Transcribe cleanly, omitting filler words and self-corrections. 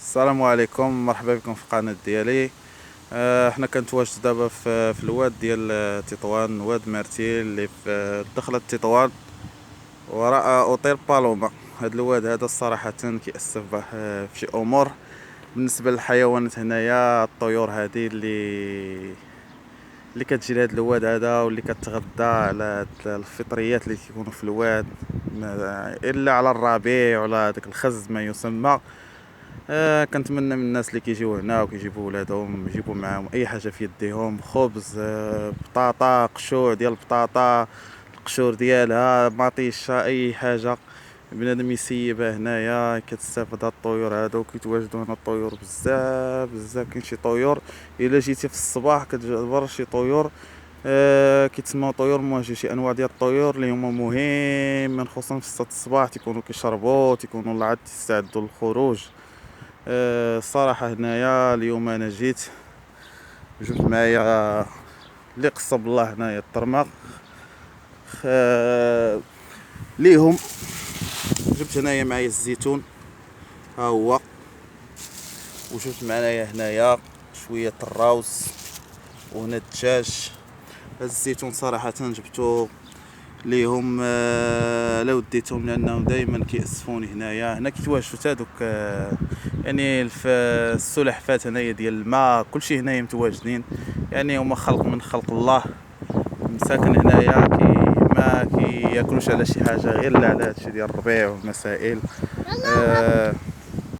السلام عليكم، مرحبا بكم في القناة ديالي. حنا كنتواجدوا دابا في الواد ديال تطوان، واد مرتي اللي في دخلة تطوان وراء اوتيل بالوما. هاد الواد هذا الصراحة كيأسف به في شي امور بالنسبة للحيوانات هنايا. الطيور هذه اللي كتجي لهاد الواد هذا واللي كتغذى على هاد الفطريات اللي كيكونوا في الواد، الا على الربيع ولا داك الخز ما يسمى. كنتمنى من الناس اللي كيجيو هنا وكيجيبوا ولادهم يجيبوا معاهم اي حاجه في يديهم، خبز، بطاطا، قشور ديال البطاطا، القشور ديالها، مطيشه، اي حاجه بنادم يسيبها هنايا. كتستافد هاد الطيور هادو، كيتواجدوا هنا الطيور بزاف بزاف. كاين شي طيور الا جيتي في الصباح كتجبر شي طيور، كيتسموا طيور مواجهه، شي انواع ديال الطيور اللي هما مهمين خصوصا في 6 الصباح، تيكونوا كيشربوا، تيكونوا عاد تستعدوا للخروج. الصراحة هنايا اليوم انا جبت معايا اللي قصب الله هنايا الطرماق ليهم. جبت هنايا معايا الزيتون ها هو، وجبت معايا هنايا شوية الراوس، وهنا الدجاج. الزيتون صراحة جبتو ليهم لا وديتهم لانهم دائما كيأسفوني. هنا كيتواجدوا حتى دوك يعني السلحفات هنايا ديال الماء، كلشي هنايا متواجدين. يعني هما خلق من خلق الله، مساكن هنايا ما كياكلوش على شي حاجه غير على هادشي ديال الربيع والمسائل.